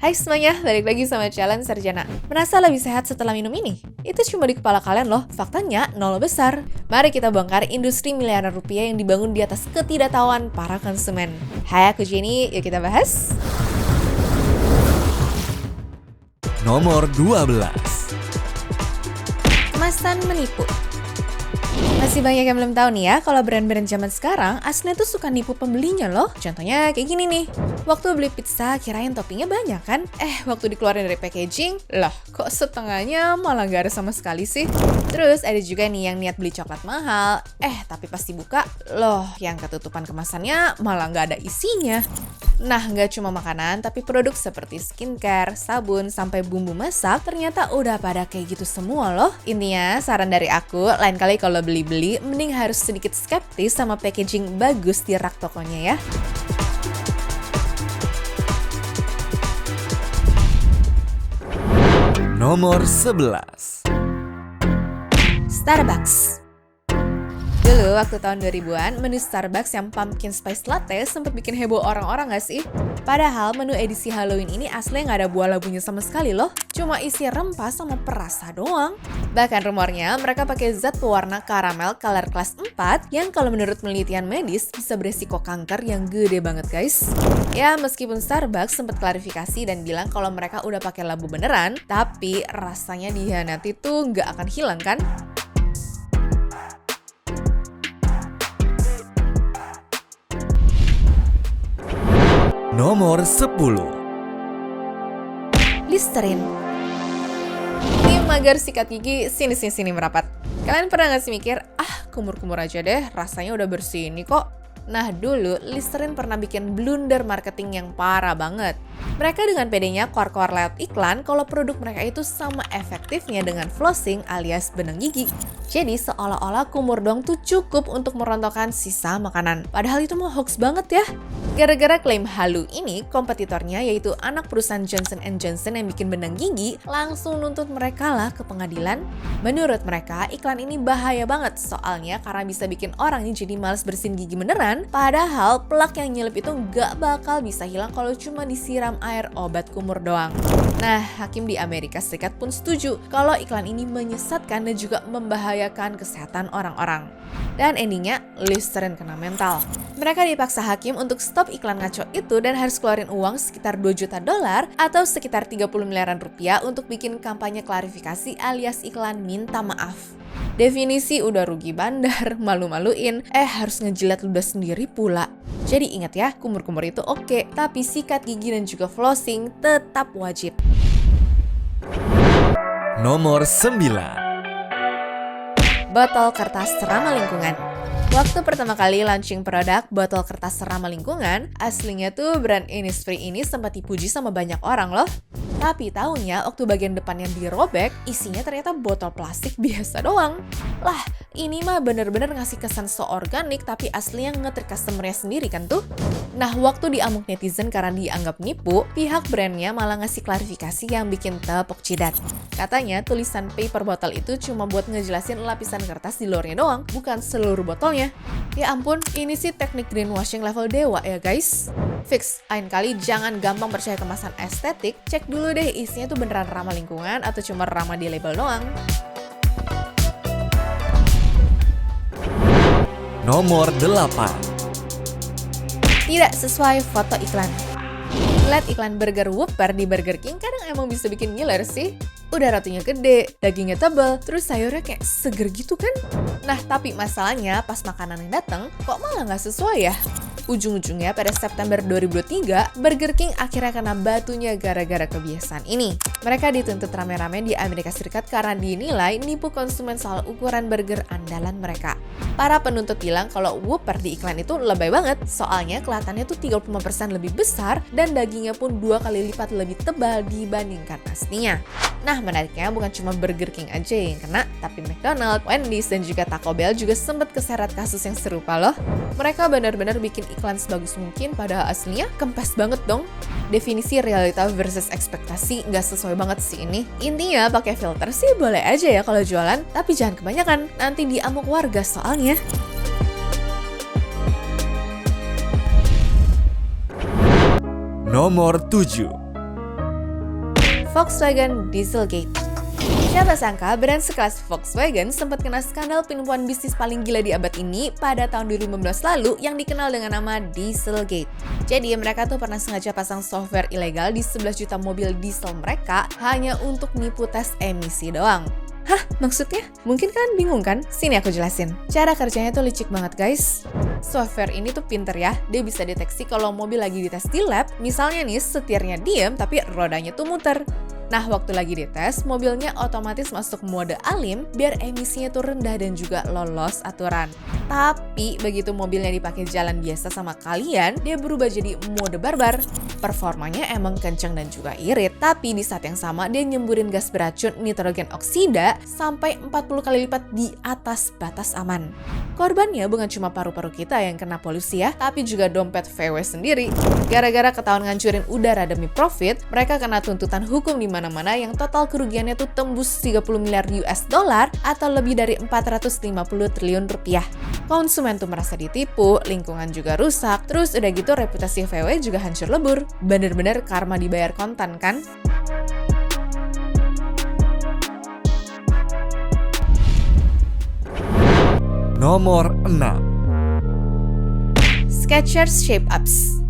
Hai semuanya, balik lagi sama Challenge Sarjana. Merasa lebih sehat setelah minum ini? Itu cuma di kepala kalian loh, faktanya nol besar. Mari kita bongkar industri miliaran rupiah yang dibangun di atas ketidaktahuan para konsumen. Hai, aku Jenny, yuk kita bahas. Nomor 12. Kemasan menipu. Masih banyak yang belum tahu nih ya, kalau brand-brand zaman sekarang aslinya tuh suka nipu pembelinya loh. Contohnya kayak gini nih. Waktu beli pizza kirain toppingnya banyak kan? Waktu dikeluarin dari packaging, loh kok setengahnya malah gak ada sama sekali sih? Terus ada juga nih yang niat beli coklat mahal, tapi pas dibuka, loh yang ketutupan kemasannya malah gak ada isinya. Nah, nggak cuma makanan, tapi produk seperti skincare, sabun, sampai bumbu masak ternyata udah pada kayak gitu semua loh. Intinya, saran dari aku, lain kali kalau beli-beli, mending harus sedikit skeptis sama packaging bagus di rak tokonya ya. Nomor 11. Starbucks. Dulu waktu tahun 2000-an, menu Starbucks yang pumpkin spice latte sempat bikin heboh orang-orang gak sih? Padahal menu edisi Halloween ini aslinya gak ada buah labunya sama sekali loh. Cuma isi rempah sama perasa doang. Bahkan rumornya mereka pakai zat pewarna karamel color class 4 yang kalau menurut penelitian medis bisa beresiko kanker yang gede banget guys. Ya meskipun Starbucks sempat klarifikasi dan bilang kalau mereka udah pakai labu beneran, tapi rasanya dihianati tuh gak akan hilang kan? Nomor 10. Listerine. Tim magar sikat gigi sini merapat. Kalian pernah gak sih mikir, kumur-kumur aja deh, rasanya udah bersih ini kok. Nah dulu, Listerine pernah bikin blunder marketing yang parah banget. Mereka dengan pedenya keluar-keluar lewat iklan kalau produk mereka itu sama efektifnya dengan flossing alias benang gigi. Jadi seolah-olah kumur dong tuh cukup untuk merontokkan sisa makanan. Padahal itu mah hoax banget ya. Gara-gara klaim halu ini, kompetitornya yaitu anak perusahaan Johnson & Johnson yang bikin benang gigi langsung nuntut mereka lah ke pengadilan. Menurut mereka, iklan ini bahaya banget soalnya karena bisa bikin orang ini jadi malas bersihin gigi beneran. Padahal plak yang nyelip itu nggak bakal bisa hilang kalau cuma disiram air obat kumur doang. Nah, hakim di Amerika Serikat pun setuju kalau iklan ini menyesatkan dan juga membahayakan kesehatan orang-orang. Dan endingnya, Listerine kena mental. Mereka dipaksa hakim untuk stop iklan ngaco itu dan harus keluarin uang sekitar $2 juta atau sekitar 30 miliaran rupiah untuk bikin kampanye klarifikasi alias iklan minta maaf. Definisi udah rugi bandar, malu-maluin, harus ngejilat ludah sendiri pula. Jadi ingat ya, kumur-kumur itu oke, tapi sikat gigi dan juga flossing tetap wajib. Nomor 9. Botol kertas ramah lingkungan. Waktu pertama kali launching produk botol kertas ramah lingkungan, aslinya tuh brand Innisfree ini sempat dipuji sama banyak orang loh. Tapi taunya waktu bagian depannya dirobek, isinya ternyata botol plastik biasa doang. Lah, ini mah bener-bener ngasih kesan so organik tapi aslinya nge-trick customer-nya sendiri kan tuh. Nah, waktu diamuk netizen karena dianggap nipu, pihak brandnya malah ngasih klarifikasi yang bikin tepok jidat. Katanya tulisan paper botol itu cuma buat ngejelasin lapisan kertas di luarnya doang, bukan seluruh botolnya. Ya ampun, ini sih teknik greenwashing level dewa ya guys. Fix, lain kali jangan gampang percaya kemasan estetik, cek dulu deh isinya tuh beneran ramah lingkungan atau cuma ramah di label doang. Nomor 8. Tidak sesuai foto iklan. Lihat iklan burger Whopper di Burger King kadang emang bisa bikin ngiler sih. Udah ratunya gede, dagingnya tebal, terus sayurnya kayak seger gitu kan. Nah tapi masalahnya pas makanan yang datang kok malah nggak sesuai ya. Ujung-ujungnya pada September 2023, Burger King akhirnya kena batunya gara-gara kebiasaan ini. Mereka dituntut rame-rame di Amerika Serikat karena dinilai nipu konsumen soal ukuran burger andalan mereka. Para penuntut bilang kalau Whopper di iklan itu lebay banget, soalnya kelihatannya tuh 35% lebih besar dan dagingnya pun 2 kali lipat lebih tebal dibandingkan aslinya. Nah menariknya bukan cuma Burger King aja yang kena, tapi McDonald's, Wendy's, dan juga Taco Bell juga sempat keseret kasus yang serupa loh. Mereka benar-benar bikin iklan sebagus mungkin padahal aslinya kempes banget dong. Definisi realita versus ekspektasi nggak sesuai banget sih ini. Intinya pakai filter sih boleh aja ya kalau jualan, tapi jangan kebanyakan, nanti diamuk warga soalnya. Nomor 7. Volkswagen Dieselgate. Siapa sangka brand sekelas Volkswagen sempat kena skandal penipuan bisnis paling gila di abad ini pada tahun 2015 lalu yang dikenal dengan nama Dieselgate. Jadi mereka tuh pernah sengaja pasang software ilegal di 11 juta mobil diesel mereka hanya untuk nipu tes emisi doang. Hah, maksudnya? Mungkin kalian bingung kan? Sini aku jelasin. Cara kerjanya tuh licik banget guys. Software ini tuh pinter ya, dia bisa deteksi kalau mobil lagi dites di lab, misalnya nih setirnya diem tapi rodanya tuh muter. Nah, waktu lagi dites, mobilnya otomatis masuk mode alim biar emisinya tuh rendah dan juga lolos aturan. Tapi, begitu mobilnya dipakai jalan biasa sama kalian, dia berubah jadi mode barbar. Performanya emang kenceng dan juga irit, tapi di saat yang sama dia nyemburin gas beracun nitrogen oksida sampai 40 kali lipat di atas batas aman. Korbannya bukan cuma paru-paru kita yang kena polusi ya, tapi juga dompet VW sendiri. Gara-gara ketahuan ngancurin udara demi profit, mereka kena tuntutan hukum di mana-mana yang total kerugiannya tuh tembus 30 miliar US dollar atau lebih dari 450 triliun rupiah. Konsumen tuh merasa ditipu, lingkungan juga rusak, terus udah gitu reputasi VW juga hancur lebur. Bener-bener karma dibayar kontan kan? Nomor 6. Skechers Shape Ups.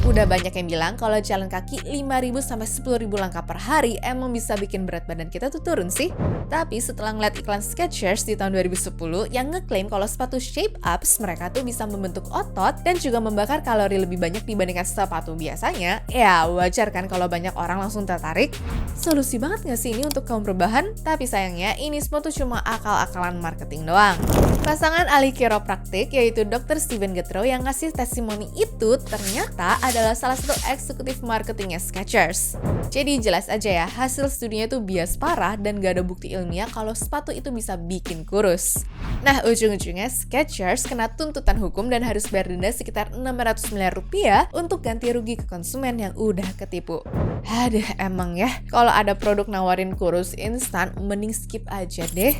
Udah banyak yang bilang kalau jalan kaki 5.000 sampai 10.000 langkah per hari emang bisa bikin berat badan kita tuh turun sih. Tapi setelah ngeliat iklan Skechers di tahun 2010 yang ngeklaim kalau sepatu Shape Ups mereka tuh bisa membentuk otot dan juga membakar kalori lebih banyak dibandingkan sepatu biasanya, ya wajar kan kalau banyak orang langsung tertarik. Solusi banget gak sih ini untuk kaum rebahan? Tapi sayangnya ini semua tuh cuma akal-akalan marketing doang. Pasangan ahli kiropraktik yaitu Dr. Steven Gethro yang ngasih testimoni itu ternyata adalah salah satu eksekutif marketingnya Skechers. Jadi jelas aja ya, hasil studinya tuh bias parah dan gak ada bukti ilmiah kalau sepatu itu bisa bikin kurus. Nah, ujung-ujungnya Skechers kena tuntutan hukum dan harus bayar denda sekitar 600 miliar rupiah untuk ganti rugi ke konsumen yang udah ketipu. Aduh, emang ya, kalau ada produk nawarin kurus instan, mending skip aja deh.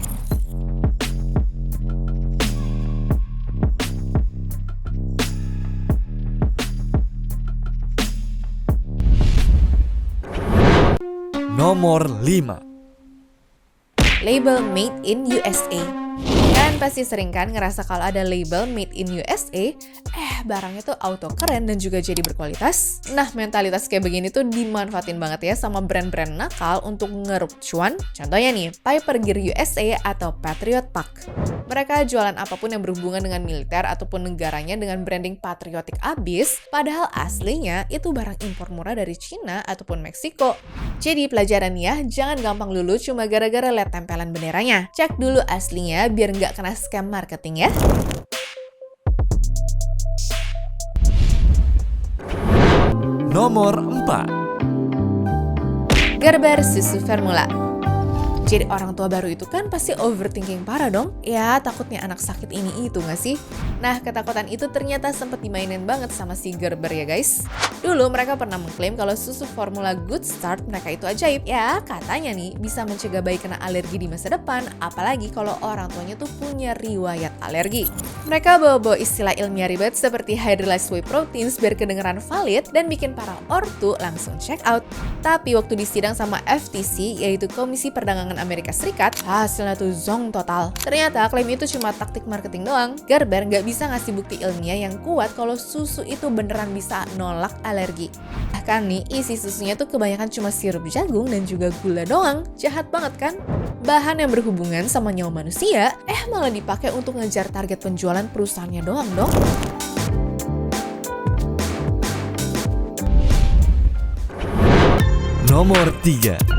Nomor 5. Label Made in USA. Kalian pasti sering kan ngerasa kalau ada label Made in USA, barangnya tuh auto keren dan juga jadi berkualitas. Nah, mentalitas kayak begini tuh dimanfaatin banget ya sama brand-brand nakal untuk ngeruk cuan. Contohnya nih, Piper Gear USA atau Patriot Pack. Mereka jualan apapun yang berhubungan dengan militer ataupun negaranya dengan branding patriotik abis, padahal aslinya itu barang impor murah dari Cina ataupun Meksiko. Jadi pelajaran ya, jangan gampang lulu cuma gara-gara lihat tempelan benderanya. Cek dulu aslinya biar nggak kena scam marketing ya. Nomor 4. Gerber susu formula. Jadi orang tua baru itu kan pasti overthinking parah dong. Ya takutnya anak sakit ini itu gak sih? Nah ketakutan itu ternyata sempat dimainin banget sama si Gerber ya guys. Dulu mereka pernah mengklaim kalau susu formula Good Start mereka itu ajaib. Ya katanya nih bisa mencegah bayi kena alergi di masa depan. Apalagi kalau orang tuanya tuh punya riwayat alergi. Mereka bawa-bawa istilah ilmiah ribet seperti hydrolyzed whey proteins biar kedengeran valid dan bikin para ortu langsung check out. Tapi waktu disidang sama FTC yaitu Komisi Perdagangan Amerika Serikat, hasilnya tuh zong total. Ternyata klaim itu cuma taktik marketing doang. Gerber nggak bisa ngasih bukti ilmiah yang kuat kalau susu itu beneran bisa nolak alergi. Bahkan nih, isi susunya tuh kebanyakan cuma sirup jagung dan juga gula doang. Jahat banget kan? Bahan yang berhubungan sama nyawa manusia, malah dipakai untuk ngejar target penjualan perusahaannya doang dong. Nomor 3.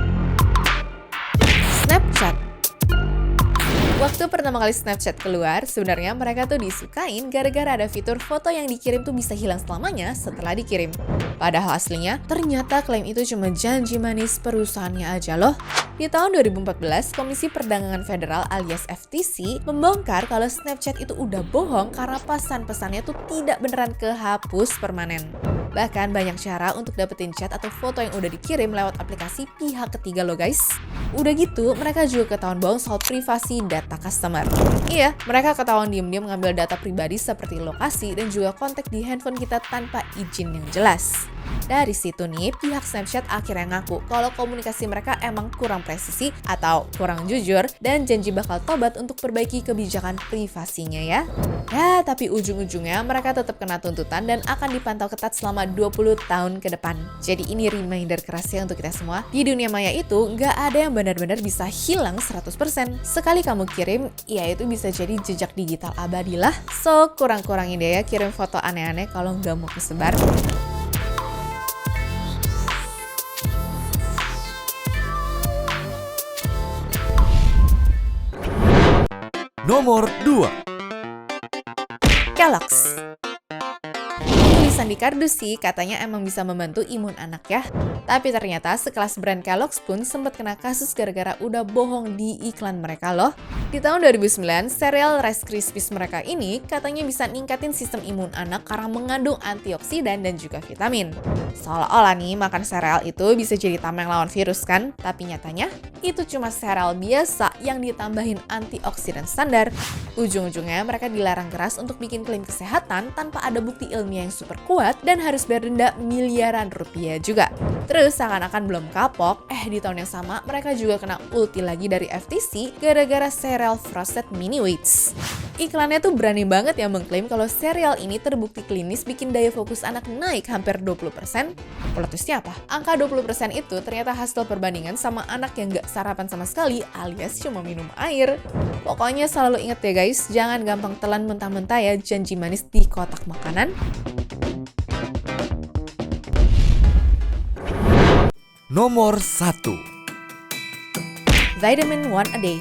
Snapchat. Waktu pertama kali Snapchat keluar, sebenarnya mereka tuh disukain gara-gara ada fitur foto yang dikirim tuh bisa hilang selamanya setelah dikirim. Padahal aslinya, ternyata klaim itu cuma janji manis perusahaannya aja loh. Di tahun 2014, Komisi Perdagangan Federal alias FTC membongkar kalau Snapchat itu udah bohong karena pesan-pesannya tuh tidak beneran kehapus permanen. Bahkan banyak cara untuk dapetin chat atau foto yang udah dikirim lewat aplikasi pihak ketiga loh guys. Udah gitu, mereka juga ketahuan bohong soal privasi data customer. Iya, mereka ketahuan diem-diem ngambil data pribadi seperti lokasi dan juga kontak di handphone kita tanpa izin yang jelas. Dari situ nih, pihak Snapchat akhirnya ngaku kalau komunikasi mereka emang kurang presisi atau kurang jujur dan janji bakal tobat untuk perbaiki kebijakan privasinya ya. Ya, tapi ujung-ujungnya mereka tetap kena tuntutan dan akan dipantau ketat selama 20 tahun ke depan. Jadi ini reminder keras ya untuk kita semua. Di dunia maya itu nggak ada yang benar-benar bisa hilang 100%. Sekali kamu kirim, ya itu bisa jadi jejak digital abadi lah. So, kurang-kurangin deh ya kirim foto aneh-aneh kalau nggak mau kesebar. Nomor 2. Kellogg's. Tulisan di kardus sih katanya emang bisa membantu imun anak ya. Tapi ternyata sekelas brand Kellogg's pun sempat kena kasus gara-gara udah bohong di iklan mereka loh. Di tahun 2009, sereal Rice Krispies mereka ini katanya bisa ningkatin sistem imun anak karena mengandung antioksidan dan juga vitamin. Seolah-olah nih makan sereal itu bisa jadi tameng lawan virus kan? Tapi nyatanya itu cuma sereal biasa yang ditambahin antioksidan standar. Ujung-ujungnya mereka dilarang keras untuk bikin klaim kesehatan tanpa ada bukti ilmiah yang super kuat dan harus bayar denda miliaran rupiah juga. Terus seakan-akan belum kapok, di tahun yang sama mereka juga kena ulti lagi dari FTC gara-gara sereal Frosted Mini Wheats. Iklannya tuh berani banget ya mengklaim kalau sereal ini terbukti klinis bikin daya fokus anak naik hampir 20%. Plot twistnya apa? Angka 20% itu ternyata hasil perbandingan sama anak yang gak sarapan sama sekali alias cuma minum air. Pokoknya selalu inget ya guys, jangan gampang telan mentah-mentah ya janji manis di kotak makanan. Nomor 1. Vitamin One a Day.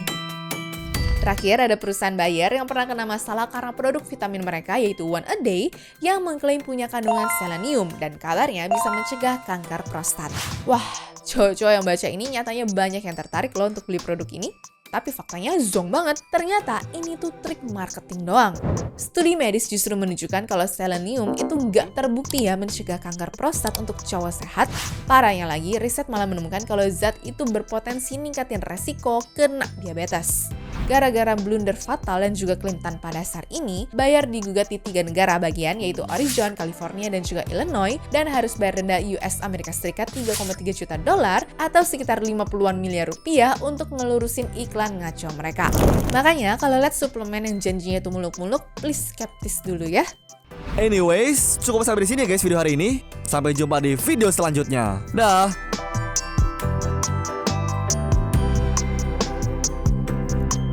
Terakhir ada perusahaan Bayer yang pernah kena masalah karena produk vitamin mereka yaitu One a Day yang mengklaim punya kandungan selenium dan kabarnya bisa mencegah kanker prostat. Wah, cowok-cowok yang baca ini nyatanya banyak yang tertarik loh untuk beli produk ini. Tapi faktanya zonk banget, ternyata ini tuh trik marketing doang. Studi medis justru menunjukkan kalau selenium itu nggak terbukti ya mencegah kanker prostat untuk cowok sehat. Parahnya lagi, riset malah menemukan kalau zat itu berpotensi ningkatin resiko kena diabetes. Gara-gara blunder fatal dan juga klaim tanpa dasar ini, Bayer digugat di 3 negara bagian yaitu Oregon, California, dan juga Illinois dan harus bayar denda US Amerika Serikat $3,3 juta atau sekitar 50-an miliar rupiah untuk ngelurusin iklan ngaco mereka. Makanya kalau lihat suplemen yang janjinya tuh muluk-muluk, please skeptis dulu ya. Anyways, cukup sampai di sini ya guys video hari ini. Sampai jumpa di video selanjutnya. Dah.